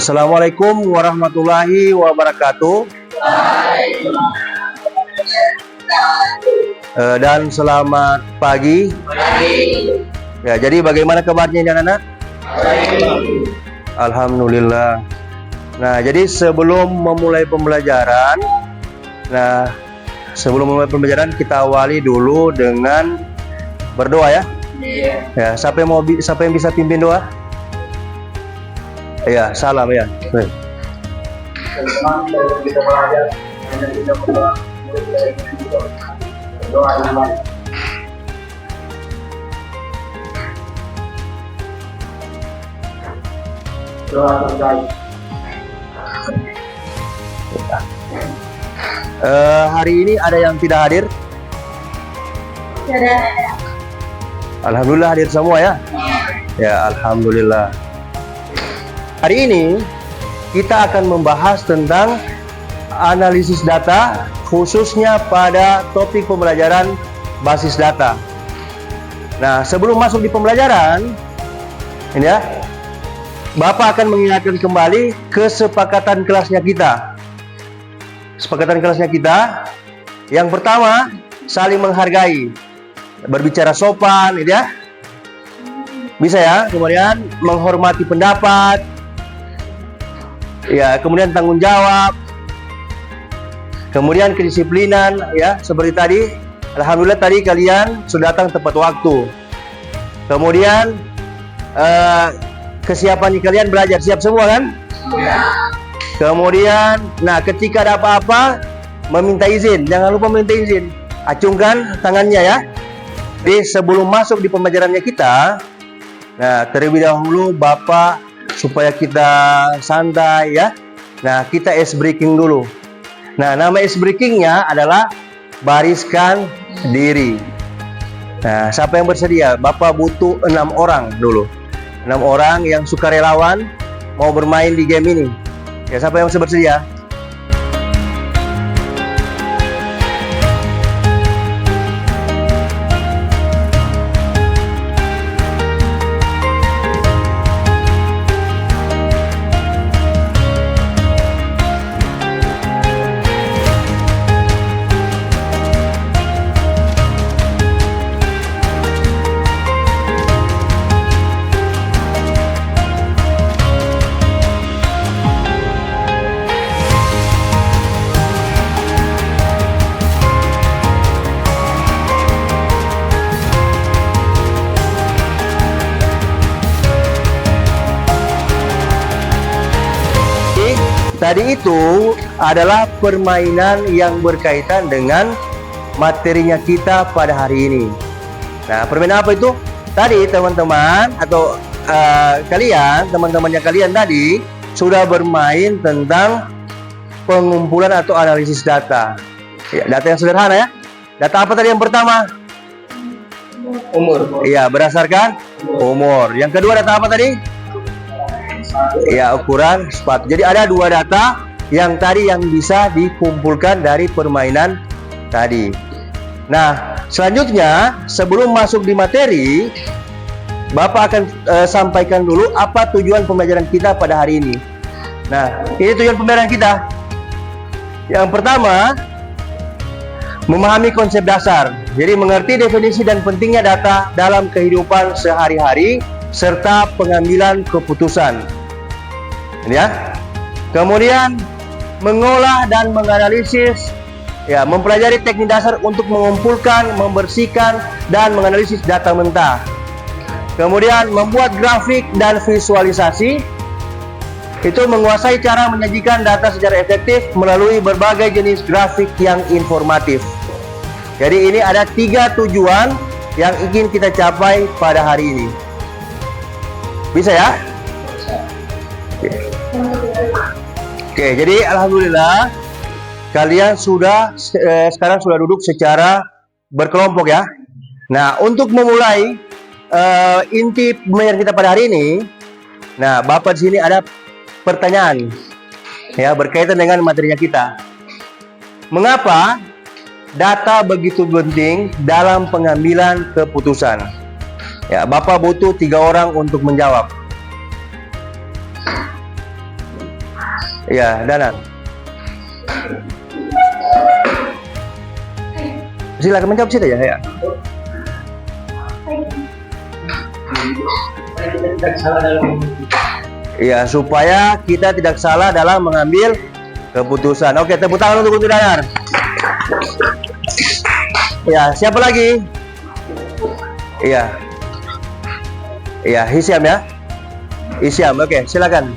Assalamualaikum warahmatullahi wabarakatuh. Dan selamat pagi. Ya, jadi bagaimana kabarnya anak-anak? Alhamdulillah. Nah, jadi sebelum memulai pembelajaran, kita awali dulu dengan berdoa ya. Ya, siapa yang bisa pimpin doa? Ya, salam ya. Hari ini ada yang tidak hadir? Alhamdulillah hadir semua ya. Ya, alhamdulillah. Hari ini kita akan membahas tentang analisis data, khususnya pada topik pembelajaran basis data. Nah, sebelum masuk di pembelajaran, ini ya, Bapak akan mengingatkan kembali kesepakatan kelasnya kita. Kesepakatan kelasnya kita, yang pertama, saling menghargai, berbicara sopan, gitu ya. Bisa ya, kemudian menghormati pendapat, ya, kemudian tanggung jawab, kemudian kedisiplinan, ya, seperti tadi. Alhamdulillah tadi kalian sudah datang tepat waktu. Kemudian kesiapan kalian belajar, siap semua kan? Ya. Kemudian, nah, ketika ada apa-apa meminta izin, jangan lupa meminta izin. Acungkan tangannya ya. Jadi sebelum masuk di pembelajarannya kita, nah, terlebih dahulu Bapak, supaya kita santai ya. Nah, kita ice breaking dulu. Nah, nama ice breakingnya adalah bariskan diri. Nah, siapa yang bersedia? Bapak butuh 6 orang dulu. 6 orang yang sukarelawan mau bermain di game ini. Ya, siapa yang masih bersedia? Tadi itu adalah permainan yang berkaitan dengan materinya kita pada hari ini. Nah, permainan apa itu? Tadi teman-teman atau teman-temannya kalian tadi sudah bermain tentang pengumpulan atau analisis data. Ya, data yang sederhana ya. Data apa tadi yang pertama? Umur. Iya, berdasarkan umur. Yang kedua data apa tadi? Ya, ukuran sepatu. Jadi ada 2 data yang tadi yang bisa dikumpulkan dari permainan tadi. Nah, selanjutnya sebelum masuk di materi, Bapak akan sampaikan dulu apa tujuan pembelajaran kita pada hari ini. Nah, ini tujuan pembelajaran kita. Yang pertama, memahami konsep dasar. Jadi mengerti definisi dan pentingnya data dalam kehidupan sehari-hari serta pengambilan keputusan. Ya. Kemudian mengolah dan menganalisis, ya, mempelajari teknik dasar untuk mengumpulkan, membersihkan dan menganalisis data mentah. Kemudian membuat grafik dan visualisasi. Itu menguasai cara menyajikan data secara efektif melalui berbagai jenis grafik yang informatif. Jadi ini ada 3 tujuan yang ingin kita capai pada hari ini. Bisa ya? Oke, jadi alhamdulillah kalian sudah sekarang sudah duduk secara berkelompok ya. Nah, untuk memulai inti pembelajaran kita pada hari ini, nah, Bapak di sini ada pertanyaan ya berkaitan dengan materinya kita. Mengapa data begitu penting dalam pengambilan keputusan? Ya, Bapak butuh 3 orang untuk menjawab. Ya, Danan. Silakan menjawab saja ya. Ya, supaya kita tidak salah dalam mengambil keputusan. Oke, tepuk tangan untuk Danar. Ya, siapa lagi? Iya. Iya, Hisyam ya. Hisyam, oke, silakan.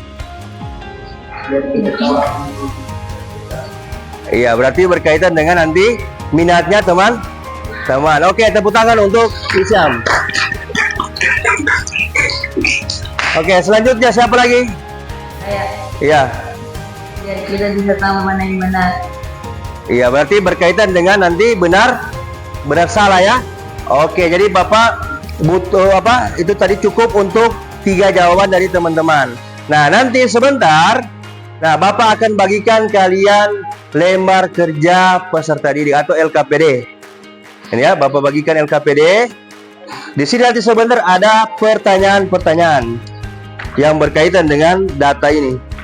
Iya, berarti berkaitan dengan nanti minatnya teman-teman. Oke, tepuk tangan untuk Hisyam. Oke, selanjutnya siapa lagi? Saya. Iya. Biar kita bisa tahu mana yang benar. Iya, berarti berkaitan dengan nanti benar salah ya. Oke, jadi Bapak butuh apa? Itu tadi cukup untuk 3 jawaban dari teman-teman. Nah, nanti sebentar, nah Bapak akan bagikan kalian lembar kerja peserta didik atau LKPD. Ini ya, Bapak bagikan LKPD. Di sini nanti sebentar ada pertanyaan-pertanyaan yang berkaitan dengan data ini.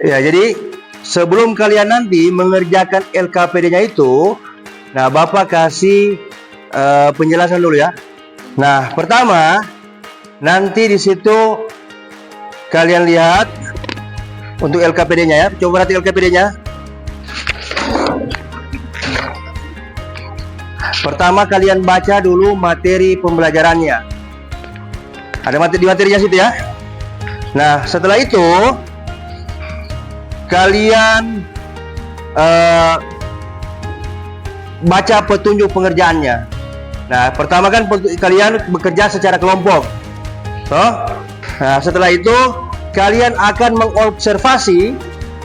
Ya, jadi sebelum kalian nanti mengerjakan LKPD-nya itu, nah Bapak kasih penjelasan dulu ya. Nah, pertama, nanti di situ kalian lihat untuk LKPD-nya ya. Coba nanti LKPD-nya. Pertama kalian baca dulu materi pembelajarannya. Ada di materinya situ ya. Nah, setelah itu kalian baca petunjuk pengerjaannya. Nah, pertama kan kalian bekerja secara kelompok. Nah, setelah itu kalian akan mengobservasi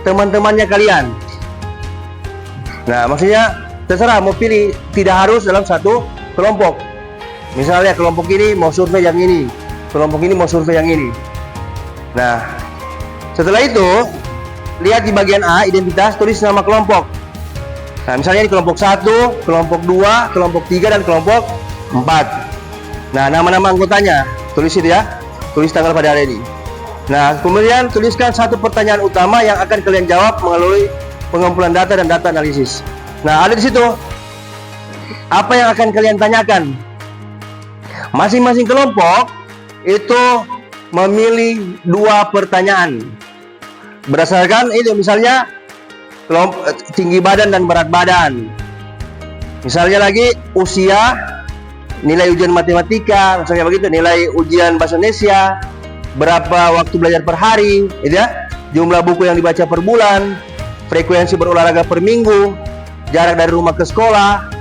teman-temannya kalian. Nah, maksudnya terserah mau pilih, tidak harus dalam satu kelompok. Misalnya kelompok ini mau survei yang ini, kelompok ini mau survei yang ini. Nah, setelah itu lihat di bagian A, identitas, tulis nama kelompok. Nah, misalnya di kelompok 1, kelompok 2, kelompok 3, dan kelompok 4. Nah, nama-nama anggotanya, tulis itu ya. Tulis tanggal pada hari ini. Nah, kemudian tuliskan satu pertanyaan utama yang akan kalian jawab melalui pengumpulan data dan data analisis. Nah, ada di situ. Apa yang akan kalian tanyakan? Masing-masing kelompok itu memilih 2 pertanyaan. Berdasarkan itu, misalnya tinggi badan dan berat badan. Misalnya lagi usia, nilai ujian matematika, misalnya begitu, nilai ujian bahasa Indonesia, berapa waktu belajar per hari, gitu ya, jumlah buku yang dibaca per bulan, frekuensi berolahraga per minggu, jarak dari rumah ke sekolah,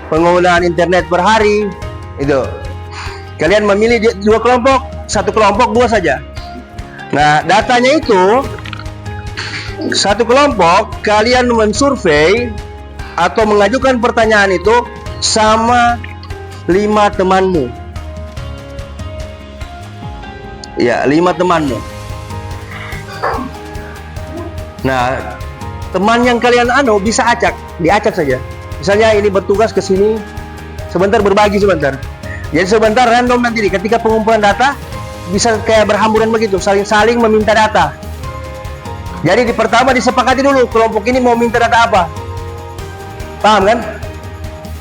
penggunaan internet per hari, itu. Kalian memilih 2 kelompok, 1 kelompok 2 saja. Nah, datanya itu 1 kelompok kalian mensurvei atau mengajukan pertanyaan itu sama 5 temanmu. Ya, 5 temanmu. Nah, teman yang kalian bisa diacak saja. Misalnya ini bertugas ke sini, sebentar berbagi sebentar. Jadi sebentar random nanti ketika pengumpulan data bisa kayak berhamburan begitu, saling meminta data. Jadi di pertama disepakati dulu kelompok ini mau minta data apa. Paham kan?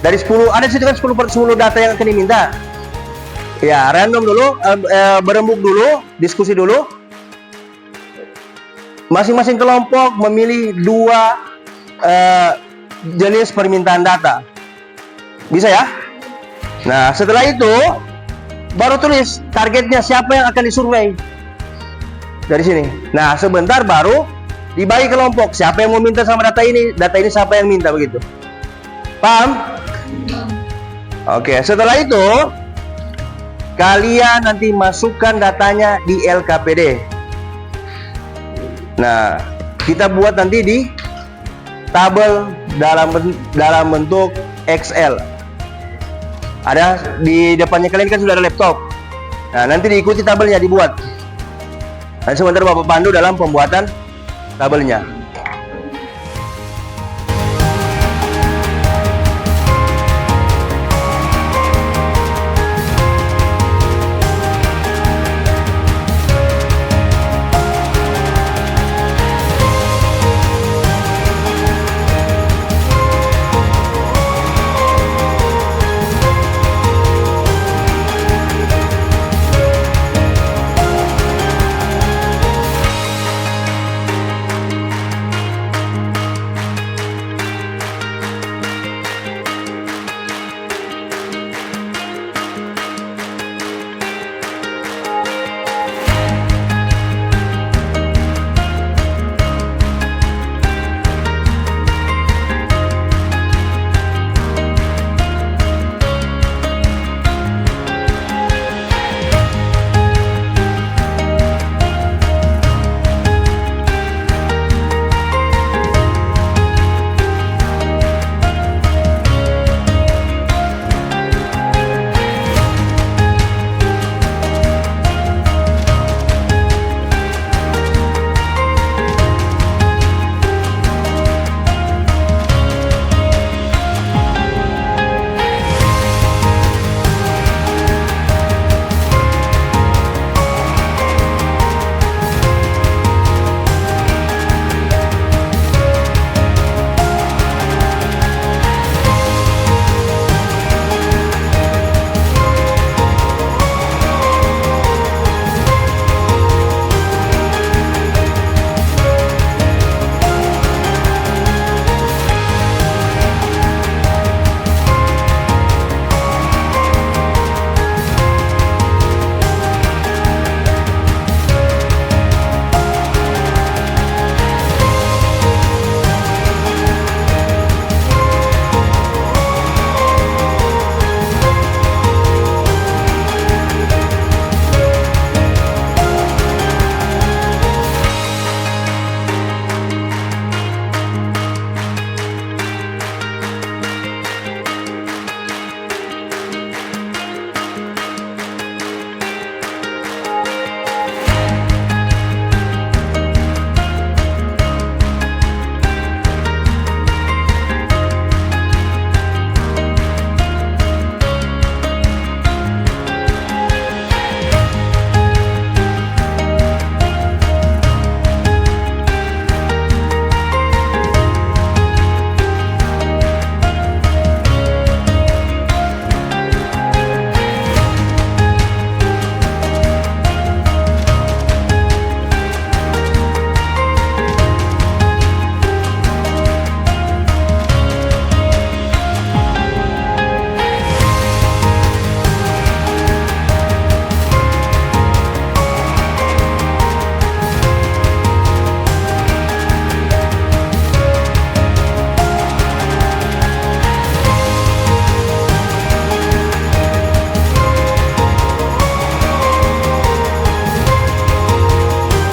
Dari 10, ada situ kan 10 data yang akan diminta. Ya, random dulu, berembuk dulu, diskusi dulu. Masing-masing kelompok memilih 2 jenis permintaan data. Bisa ya? Nah, setelah itu baru tulis targetnya siapa yang akan disurvei dari sini. Nah, sebentar baru dibagi kelompok. Siapa yang mau minta sama data ini siapa yang minta, begitu. Paham? Oke, setelah itu kalian nanti masukkan datanya di LKPD. Nah, kita buat nanti di tabel dalam bentuk Excel. Ada di depannya kalian kan sudah ada laptop. Nah, nanti diikuti tabelnya dibuat. Nanti sebentar Bapak pandu dalam pembuatan tabelnya.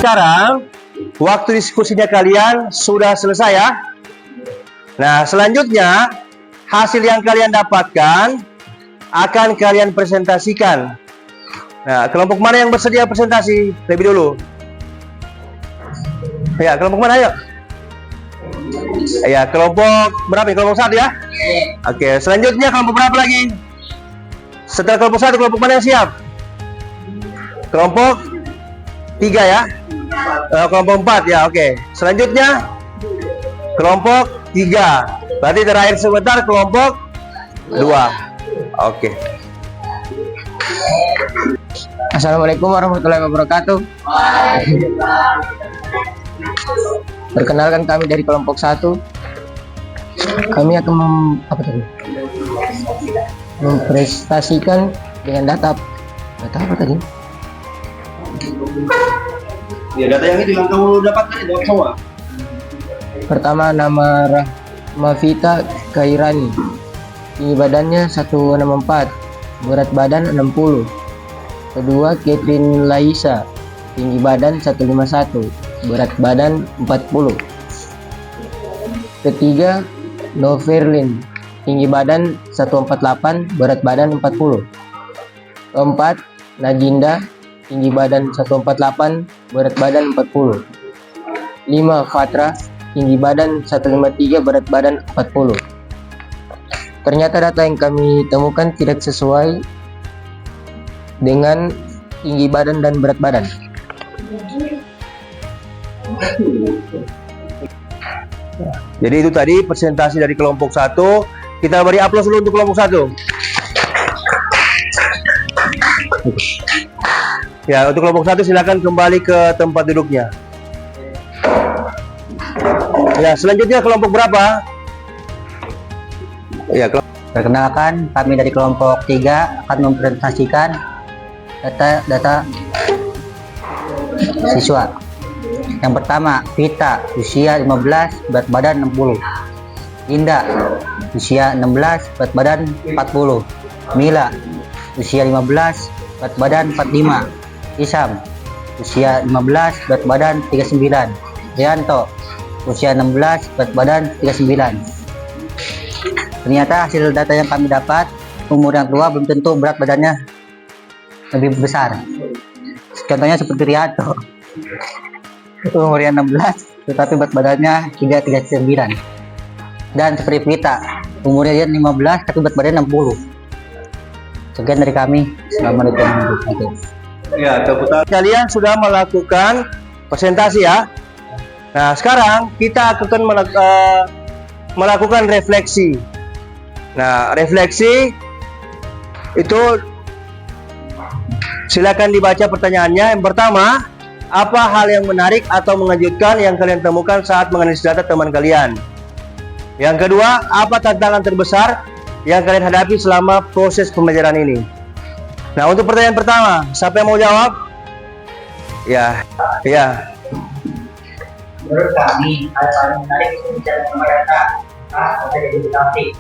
Sekarang waktu diskusinya kalian sudah selesai ya. Nah, selanjutnya hasil yang kalian dapatkan akan kalian presentasikan. Nah, kelompok mana yang bersedia presentasi lebih dulu? Ya, kelompok mana, ayo? Ya, kelompok berapa? Kelompok 1 ya? Oke, selanjutnya kelompok berapa lagi? Setelah kelompok 1, kelompok mana yang siap? Kelompok 3 ya? Kelompok 4 ya, oke. Selanjutnya kelompok 3. Berarti terakhir sebentar kelompok 2. Oke. Assalamualaikum warahmatullahi wabarakatuh. Perkenalkan, kami dari kelompok 1. Kami akan mempresentasikan dengan data apa tadi? Ya, data yang itu yang kamu dapatkan itu semua. Pertama, nama Rahmavita Kairani. Tinggi badannya 164, berat badan 60. Kedua, Catherine Laisa. Tinggi badan 151, berat badan 40. Ketiga, Noverlin. Tinggi badan 148, berat badan 40. Keempat, Najinda. Tinggi badan 148, berat badan 40. 5. Fatra. Tinggi badan 153, berat badan 40. Ternyata data yang kami temukan tidak sesuai dengan tinggi badan dan berat badan. Jadi itu tadi presentasi dari kelompok 1. Kita beri aplaus dulu untuk kelompok 1. Ya, untuk kelompok 1 silakan kembali ke tempat duduknya. Ya, selanjutnya kelompok berapa? Ya, Perkenalkan, kami dari kelompok 3 akan mempresentasikan data siswa. Yang pertama, Vita, usia 15, berat badan 60. Linda, usia 16, berat badan 40. Mila, usia 15, berat badan 45. Isam, usia 15, berat badan 39. Rianto, usia 16, berat badan 39. Ternyata hasil data yang kami dapat, umur yang tua belum tentu berat badannya lebih besar. Contohnya seperti Rianto, umurnya 16 tetapi berat badannya 339. Dan seperti Vita, umurnya dia 15 tapi berat badannya 60. Sekian dari kami. Assalamualaikum warahmatullahi wabarakatuh. Ya, tepuk tangan. Kalian sudah melakukan presentasi ya. Nah, sekarang kita akan melakukan refleksi. Nah, refleksi itu silakan dibaca pertanyaannya. Yang pertama, apa hal yang menarik atau mengejutkan yang kalian temukan saat menganalisis data teman kalian? Yang kedua, apa tantangan terbesar yang kalian hadapi selama proses pembelajaran ini? Nah, untuk pertanyaan pertama, siapa yang mau jawab? Ya. Menurut kami, hal paling menarik itu bicara tentang data atau edukasi.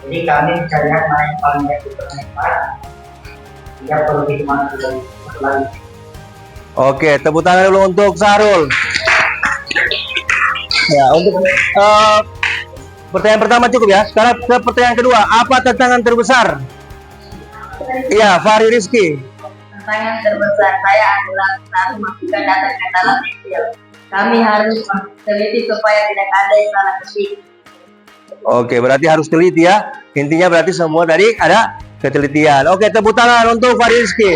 Jadi kami mencari mana yang paling baik untuk bermanfaat. Tidak perlu dimana lagi. Oke, tepuk tangan dulu untuk Sarul. Ya, untuk pertanyaan pertama cukup ya. Sekarang ke pertanyaan kedua, apa tantangan terbesar? Iya, Fahri Rizky. Tantangan terbesar saya adalah saat memasukkan data ke dalam Excel. Kami harus teliti supaya tidak ada yang salah ketik. Oke, berarti harus teliti ya. Intinya berarti semua tadi ada ketelitian. Oke, tepuk tangan untuk Fahri Rizky.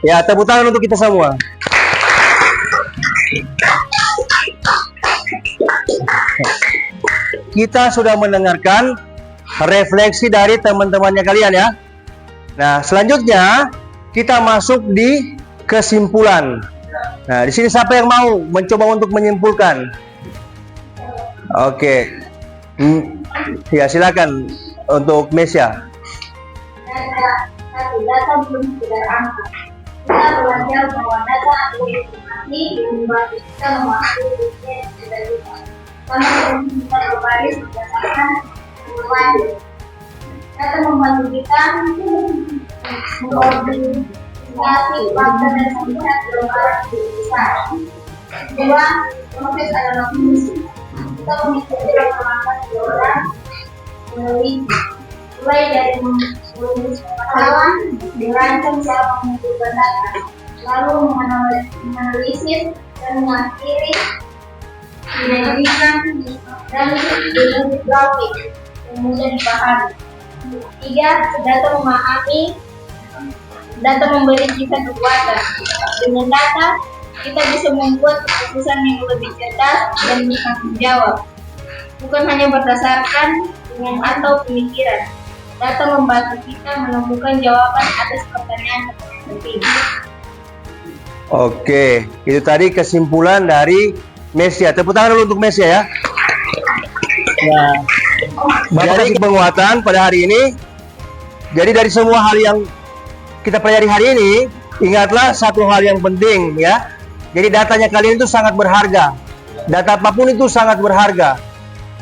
Ya, tepuk tangan untuk kita semua. Kita sudah mendengarkan refleksi dari teman-temannya kalian ya. Nah, selanjutnya kita masuk di kesimpulan. Nah, di sini siapa yang mau mencoba untuk menyimpulkan? Oke. Ya, silakan untuk Mesya. Data belum sekedar angka. Kita belajar bahwa data adalah informasi yang membantu kita memahami dunia yang sudah kita. Kami kita berbaris berdasarkan berlanjut. Data membantu kita mengkoordinasi fakta dan melihat gambaran lebih besar. Kedua, proses adalah fungsi. Kita mengikuti perkembangan orang meneliti. Mulai dari menulis pengetahuan, dirancang cara mengumpulkan data, lalu menganalisis dan mengakhiri dinamika dan bentuk grafik yang mudah dipahami. Tiga, data memahami, data memberi kita kekuatan. Dengan data, kita bisa membuat keputusan yang lebih cerdas dan bertanggung jawab, bukan hanya berdasarkan dengan atau pemikiran. Data membantu kita menemukan jawaban atas pertanyaan penting. Oke, itu tadi kesimpulan dari Mesya. Tepuk tangan dulu untuk Mesya ya. Nah, dari penguatan pada hari ini. Jadi dari semua hal yang kita pelajari hari ini, ingatlah satu hal yang penting ya. Jadi datanya kalian itu sangat berharga. Data apapun itu sangat berharga.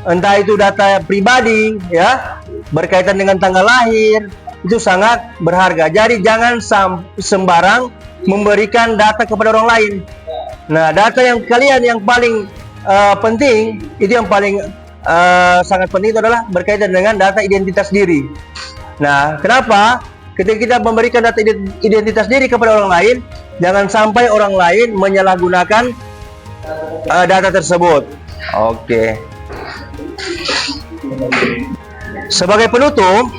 Entah itu data pribadi, ya, berkaitan dengan tanggal lahir, itu sangat berharga. Jadi jangan sembarang memberikan data kepada orang lain. Nah, data yang kalian yang paling penting, itu yang paling sangat penting itu adalah berkaitan dengan data identitas diri. Nah, kenapa? Ketika kita memberikan data identitas diri kepada orang lain, jangan sampai orang lain menyalahgunakan data tersebut. Oke. Sebagai penutup,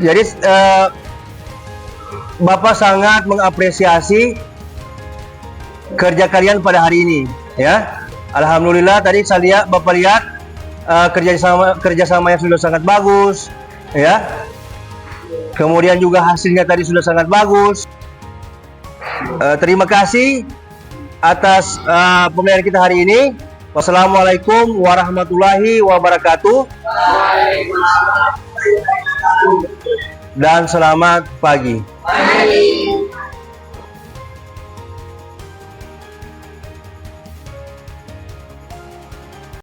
jadi Bapak sangat mengapresiasi kerja kalian pada hari ini, ya. Alhamdulillah tadi Bapak lihat kerjasama yang sudah sangat bagus, ya. Kemudian juga hasilnya tadi sudah sangat bagus. Terima kasih atas pemeliharaan kita hari ini. Wassalamualaikum warahmatullahi wabarakatuh. Dan selamat pagi.